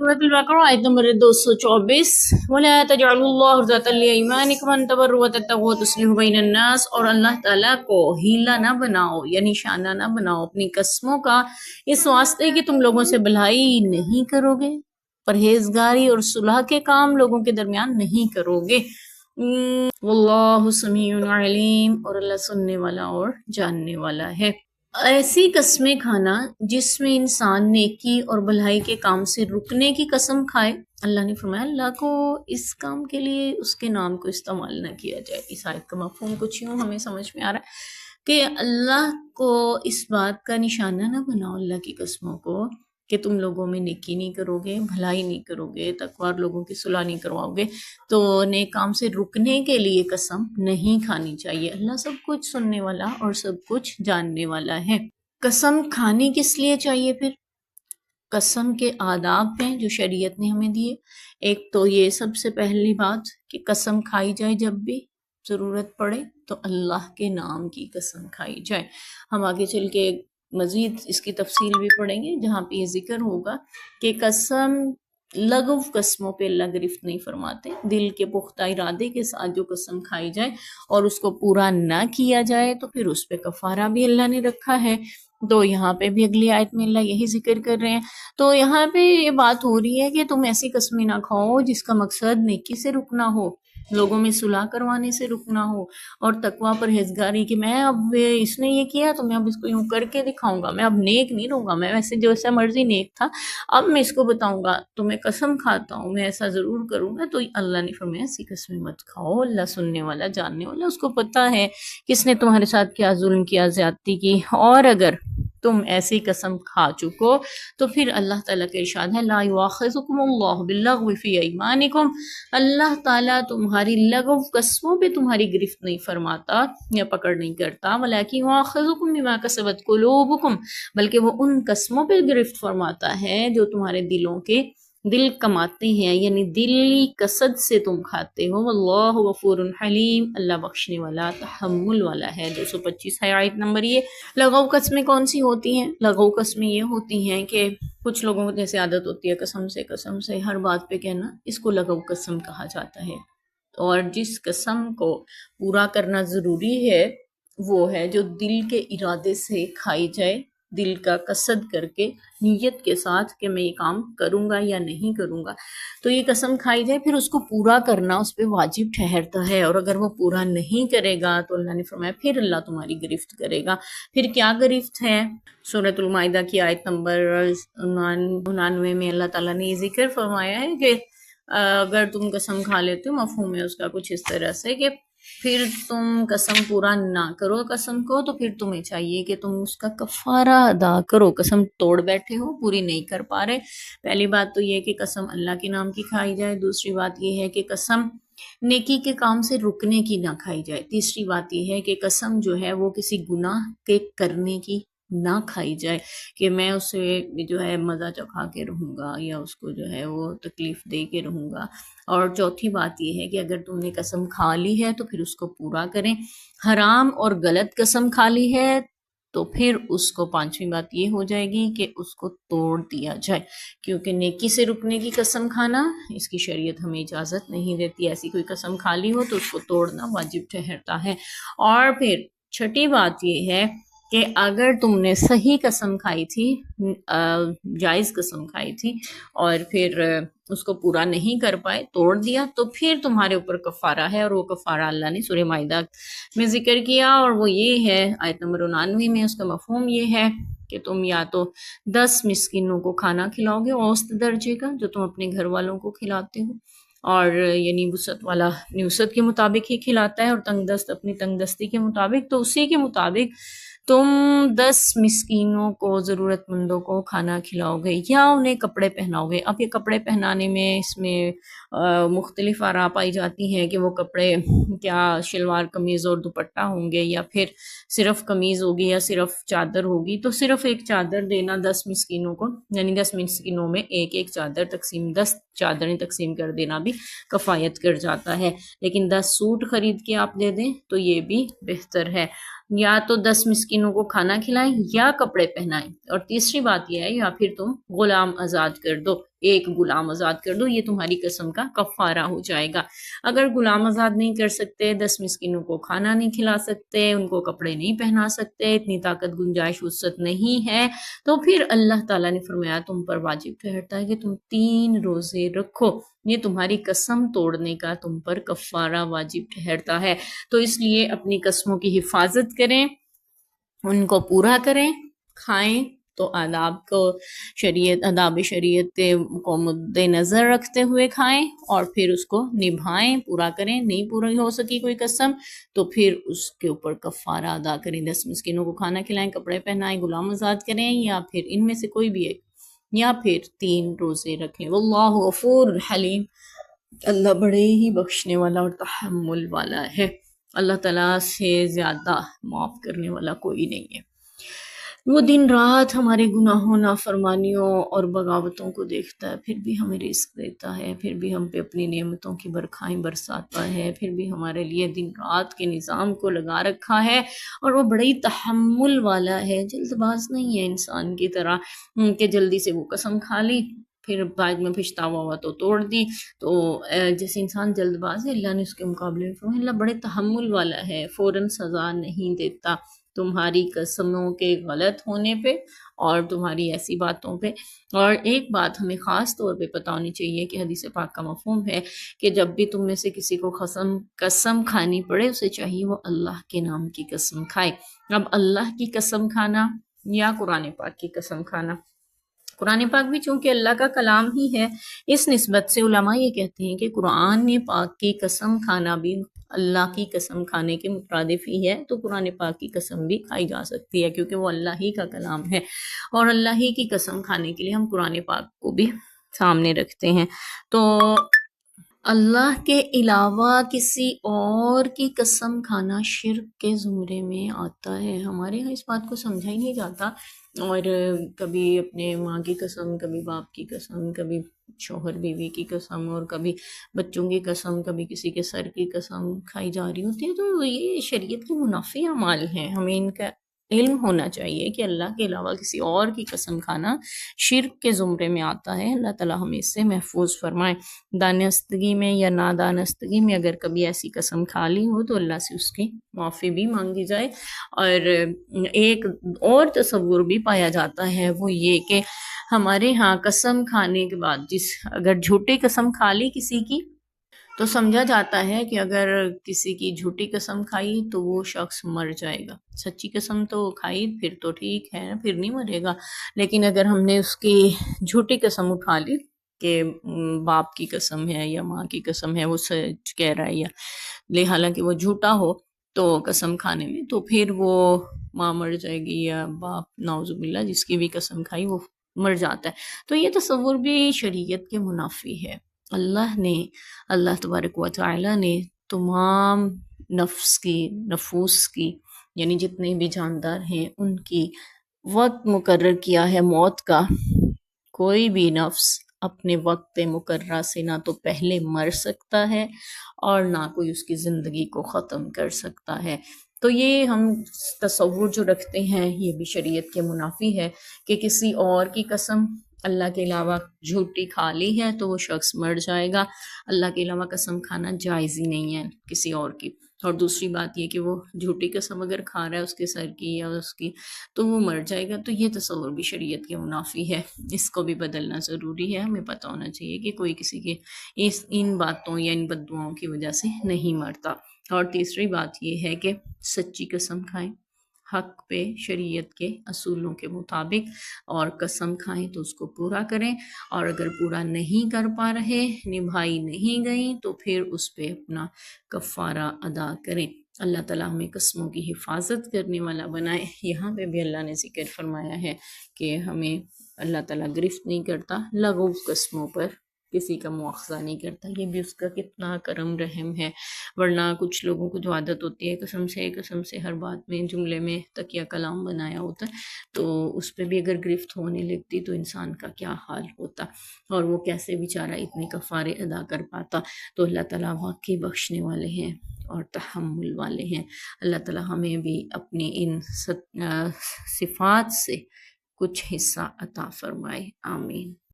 सूरत अल-बकरा आयत नंबर 224 वला तजअलुल्लाह ज़ातल लिअयमानिकुम अन तबर्रु व तत्तक़ू व तुस्लिहू बैनन नास, और अल्लाह ताला को हीला ना बनाओ या निशाना ना बनाओ अपनी कस्मों का इस वास्ते कि तुम लोगों से भलाई नहीं करोगे, परहेजगारी और सुलह के काम लोगों के दरमियान नहीं करोगे। वल्लाहु समीउन अलीम, और अल्लाह सुनने वाला और जानने वाला है। ऐसी कस्में खाना जिसमें इंसान नेकी और भलाई के काम से रुकने की कसम खाए, अल्लाह ने फरमाया अल्लाह को इस काम के लिए उसके नाम को इस्तेमाल ना किया जाए। इस आयत का मफहूम कुछ यूँ हमें समझ में आ रहा है कि अल्लाह को इस बात का निशाना ना बनाओ, अल्लाह की कस्मों को, कि तुम लोगों में नेकी नहीं करोगे, भलाई नहीं करोगे, तकवार लोगों की सुलह नहीं करवाओगे, तो नेक काम से रुकने के लिए कसम नहीं खानी चाहिए। अल्लाह सब कुछ सुनने वाला और सब कुछ जानने वाला है। कसम खानी किस लिए चाहिए फिर? कसम के आदाब हैं जो शरीयत ने हमें दिए। एक तो ये सबसे पहली बात कि कसम खाई जाए जब भी ज़रूरत पड़े तो अल्लाह के नाम की कसम खाई जाए। हम आगे चल के मज़ीद इसकी तफसील भी पढ़ेंगे जहाँ पे ये जिक्र होगा कि कसम लगव कस्मों पे अल्लाह गिरफ्त नहीं फरमाते। दिल के पुख्ता इरादे के साथ जो कसम खाई जाए और उसको पूरा ना किया जाए तो फिर उस पे कफ़ारा भी अल्लाह ने रखा है। तो यहाँ पे भी अगली आयत में अल्लाह यही जिक्र कर रहे हैं। तो यहाँ पे ये बात हो रही है कि तुम ऐसी कस्में ना खाओ जिसका मकसद नेकी से रुकना हो, लोगों में सुलह करवाने से रुकना हो, और तकवा परहेजगारी कि मैं अब इसने ये किया तो मैं अब इसको यूं करके दिखाऊंगा, मैं अब नेक नहीं रहूंगा, मैं वैसे जैसा मर्जी नेक था अब मैं इसको बताऊंगा, तो मैं कसम खाता हूँ मैं ऐसा जरूर करूंगा। तो अल्लाह ने फरमाया ऐसी कस्में मत खाओ, अल्लाह सुनने वाला जानने वाला, उसको पता है किसने तुम्हारे साथ क्या जुल्म किया, ज्यादती की। और अगर तुम ऐसी कसम खा चुको तो फिर अल्लाह ताला का इरशाद है ला युआखिज़ुकुमुल्लाहु बिल्लग़्वी फ़ी अयमानिकुम, अल्लाह ताला तुम्हारी लगव कस्मों पे तुम्हारी गिरफ्त नहीं फरमाता या पकड़ नहीं करता, वलाकिन युआखिज़ुकुम बिमा कसबत कुलूबुकुम, बल्कि वो उन कस्मों पे गिरफ्त फरमाता है जो तुम्हारे दिलों के दिल कमाते हैं, यानी दिली कसद से तुम खाते हो। वल्लाहु गफूरुन हलीम, अल्लाह बख्शने वाला तहम्मुल वाला है। 225 है आयत नंबर। ये लगाव कस्में कौन सी होती हैं? लगाव कस्में ये होती हैं कि कुछ लोगों को जैसे आदत होती है कसम से हर बात पे कहना, इसको लगाव कसम कहा जाता है। और जिस कसम को पूरा करना ज़रूरी है वो है जो दिल के इरादे से खाई जाए, दिल का कसद करके नीयत के साथ कि मैं ये काम करूँगा या नहीं करूँगा, तो ये कसम खाई जाए, फिर उसको पूरा करना उस पर वाजिब ठहरता है। और अगर वो पूरा नहीं करेगा तो अल्लाह ने फरमाया फिर अल्लाह तुम्हारी गिरफ्त करेगा। फिर क्या गिरफ्त है? सूरतुल माइदा की आयत नंबर 99 में अल्लाह ताला ने ये जिक्र फरमाया है कि अगर तुम कसम खा लेते हो, मफहूम है उसका कुछ इस तरह से कि फिर तुम कसम पूरा ना करो कसम को, तो फिर तुम्हें चाहिए कि तुम उसका कफारा अदा करो। कसम तोड़ बैठे हो, पूरी नहीं कर पा रहे। पहली बात तो ये कि कसम अल्लाह के नाम की खाई जाए। दूसरी बात ये है कि कसम नेकी के काम से रुकने की ना खाई जाए। तीसरी बात ये है कि कसम जो है वो किसी गुनाह के करने की ना खाई जाए कि मैं उसे जो है मज़ा चखा के रहूँगा या उसको जो है वो तकलीफ़ दे के रहूँगा। और चौथी बात ये है कि अगर तुमने कसम खा ली है तो फिर उसको पूरा करें। हराम और गलत कसम खा ली है तो फिर उसको पांचवी बात ये हो जाएगी कि उसको तोड़ दिया जाए, क्योंकि नेकी से रुकने की कसम खाना इसकी शरीयत हमें इजाज़त नहीं देती। ऐसी कोई कसम खा ली हो तो उसको तोड़ना वाजिब ठहरता है। और फिर छठी बात ये है कि अगर तुमने सही कसम खाई थी, जायज़ कसम खाई थी, और फिर उसको पूरा नहीं कर पाए, तोड़ दिया, तो फिर तुम्हारे ऊपर कफ़ारा है। और वो कफ़ारा अल्लाह ने सूरह माइदा में ज़िक्र किया, और वो ये है आयत नंबर 99 में। उसका मफ़हूम ये है कि तुम या तो 10 मिस्किनों को खाना खिलाओगे औसत दर्जे का, जो तुम अपने घर वालों को खिलाते हो, और यानी वुसअत वाला अपनी वुसअत के मुताबिक ही खिलाता है, और तंगदस्त अपनी तंगदस्ती के मुताबिक, तो उसी के मुताबिक तुम 10 मिस्कीनों को, ज़रूरतमंदों को खाना खिलाओगे या उन्हें कपड़े पहनाओगे। अब ये कपड़े पहनाने में इसमें मुख्तलिफ आरा पाई जाती हैं कि वो कपड़े क्या शलवार कमीज़ और दुपट्टा होंगे, या फिर सिर्फ़ कमीज़ होगी या सिर्फ़ चादर होगी। तो सिर्फ़ एक चादर देना 10 मिस्कीनों को, यानी 10 मिस्कीनों में एक एक चादर तकसीम, 10 चादरें तकसीम कर देना भी कफ़ायत कर जाता है। लेकिन 10 सूट ख़रीद के आप दे दें तो ये भी बेहतर है। या तो 10 मिस्किनों को खाना खिलाएं या कपड़े पहनाएं। और तीसरी बात यह है या फिर तुम गुलाम आज़ाद कर दो। ایک غلام آزاد کر دو، یہ تمہاری قسم کا کفارہ ہو جائے گا۔ اگر غلام آزاد نہیں کر سکتے، 10 مسکینوں کو کھانا نہیں کھلا سکتے، ان کو کپڑے نہیں پہنا سکتے، اتنی طاقت گنجائش وسعت نہیں ہے، تو پھر اللہ تعالیٰ نے فرمایا تم پر واجب ٹھہرتا ہے کہ تم 3 روزے رکھو، یہ تمہاری قسم توڑنے کا تم پر کفارہ واجب ٹھہرتا ہے۔ تو اس لیے اپنی قسموں کی حفاظت کریں، ان کو پورا کریں، کھائیں تو آداب شریعت کو مد نظر رکھتے ہوئے کھائیں، اور پھر اس کو نبھائیں، پورا کریں۔ نہیں پوری ہو سکی کوئی قسم تو پھر اس کے اوپر کفارہ ادا کریں، 10 مسکینوں کو کھانا کھلائیں، کپڑے پہنائیں، غلام آزاد کریں، یا پھر ان میں سے کوئی بھی ایک، یا پھر 3 روزے رکھیں۔ واللہ غفور حلیم، اللہ بڑے ہی بخشنے والا اور تحمل والا ہے، اللہ تعالیٰ سے زیادہ معاف کرنے والا کوئی نہیں ہے۔ وہ دن رات ہمارے گناہوں، نافرمانیوں اور بغاوتوں کو دیکھتا ہے، پھر بھی ہمیں رزق دیتا ہے، پھر بھی ہم پہ اپنی نعمتوں کی برکھائیں برساتا ہے، پھر بھی ہمارے لیے دن رات کے نظام کو لگا رکھا ہے، اور وہ بڑی تحمل والا ہے، جلد باز نہیں ہے انسان کی طرح کہ جلدی سے وہ قسم کھا لی، پھر بعد میں پچھتاوا ہوا تو توڑ دی۔ تو جیسے انسان جلد باز ہے، اللہ نے اس کے مقابلے میں فرمایا اللہ بڑے تحمل والا ہے، فوراً سزا نہیں دیتا تمہاری قسموں کے غلط ہونے پہ اور تمہاری ایسی باتوں پہ۔ اور ایک بات ہمیں خاص طور پہ پتہ ہونی چاہیے کہ حدیث پاک کا مفہوم ہے کہ جب بھی تم میں سے کسی کو قسم کھانی پڑے، اسے چاہیے وہ اللہ کے نام کی قسم کھائے۔ اب اللہ کی قسم کھانا یا قرآن پاک کی قسم کھانا، قرآن پاک بھی چونکہ اللہ کا کلام ہی ہے، اس نسبت سے علماء یہ کہتے ہیں کہ قرآن پاک کی قسم کھانا بھی اللہ کی قسم کھانے کے مترادف ہی ہے، تو قرآن پاک کی قسم بھی کھائی جا سکتی ہے کیونکہ وہ اللہ ہی کا کلام ہے، اور اللہ ہی کی قسم کھانے کے لیے ہم قرآن پاک کو بھی سامنے رکھتے ہیں۔ تو اللہ کے علاوہ کسی اور کی قسم کھانا شرک کے زمرے میں آتا ہے۔ ہمارے یہاں اس بات کو سمجھا ہی نہیں جاتا، اور کبھی اپنے ماں کی قسم، کبھی باپ کی قسم، کبھی شوہر بیوی کی قسم، اور کبھی بچوں کی قسم، کبھی کسی کے سر کی قسم کھائی جا رہی ہوتی ہے، تو یہ شریعت کے منافی اعمال ہیں۔ ہمیں ان کا علم ہونا چاہیے کہ اللہ کے علاوہ کسی اور کی قسم کھانا شرک کے زمرے میں آتا ہے، اللہ تعالیٰ ہمیں اس سے محفوظ فرمائے۔ دانستگی میں یا نادانستگی میں اگر کبھی ایسی قسم کھا لی ہو تو اللہ سے اس کی معافی بھی مانگی جائے۔ اور ایک اور تصور بھی پایا جاتا ہے، وہ یہ کہ ہمارے ہاں قسم کھانے کے بعد اگر جھوٹی قسم کھا لی کسی کی، تو سمجھا جاتا ہے کہ اگر کسی کی جھوٹی قسم کھائی تو وہ شخص مر جائے گا، سچی قسم تو کھائی پھر تو ٹھیک ہے، پھر نہیں مرے گا، لیکن اگر ہم نے اس کی جھوٹی قسم اٹھا لی کہ باپ کی قسم ہے یا ماں کی قسم ہے، وہ سچ کہہ رہا ہے یا حالانکہ وہ جھوٹا ہو تو قسم کھانے میں، تو پھر وہ ماں مر جائے گی یا باپ، نعوذ باللہ، جس کی بھی قسم کھائی وہ مر جاتا ہے۔ تو یہ تصور بھی شریعت کے منافی ہے۔ اللہ تبارک و تعالی نے تمام نفوس کی یعنی جتنے بھی جاندار ہیں ان کی وقت مقرر کیا ہے موت کا۔ کوئی بھی نفس اپنے وقت مقررہ سے نہ تو پہلے مر سکتا ہے اور نہ کوئی اس کی زندگی کو ختم کر سکتا ہے۔ تو یہ ہم تصور جو رکھتے ہیں یہ بھی شریعت کے منافی ہے کہ کسی اور کی قسم اللہ کے علاوہ جھوٹی کھا لی ہے تو وہ شخص مر جائے گا، اللہ کے علاوہ قسم کھانا جائز ہی نہیں ہے کسی اور کی۔ اور دوسری بات یہ کہ وہ جھوٹی قسم اگر کھا رہا ہے اس کے سر کی یا اس کی تو وہ مر جائے گا، تو یہ تصور بھی شریعت کے منافی ہے، اس کو بھی بدلنا ضروری ہے۔ ہمیں پتہ ہونا چاہیے کہ کوئی کسی کے ان باتوں یا ان بددعاؤں کی وجہ سے نہیں مرتا۔ اور تیسری بات یہ ہے کہ سچی قسم کھائیں حق پہ، شریعت کے اصولوں کے مطابق، اور قسم کھائیں تو اس کو پورا کریں، اور اگر پورا نہیں کر پا رہے، نبھائی نہیں گئی، تو پھر اس پہ اپنا کفارہ ادا کریں۔ اللہ تعالیٰ ہمیں قسموں کی حفاظت کرنے والا بنائے۔ یہاں پہ بھی اللہ نے ذکر فرمایا ہے کہ ہمیں اللہ تعالیٰ گرفت نہیں کرتا، لغو قسموں پر کسی کا مواخذہ نہیں کرتا، یہ بھی اس کا کتنا کرم رحم ہے۔ ورنہ کچھ لوگوں کو جو عادت ہوتی ہے قسم سے ہر بات میں جملے میں تکیہ کلام بنایا ہوتا ہے، تو اس پہ بھی اگر گرفت ہونے لگتی تو انسان کا کیا حال ہوتا، اور وہ کیسے بیچارہ اتنے کفارے ادا کر پاتا۔ تو اللہ تعالیٰ واقعی بخشنے والے ہیں اور تحمل والے ہیں۔ اللہ تعالیٰ ہمیں بھی اپنی ان صفات سے کچھ حصہ عطا فرمائے، آمین۔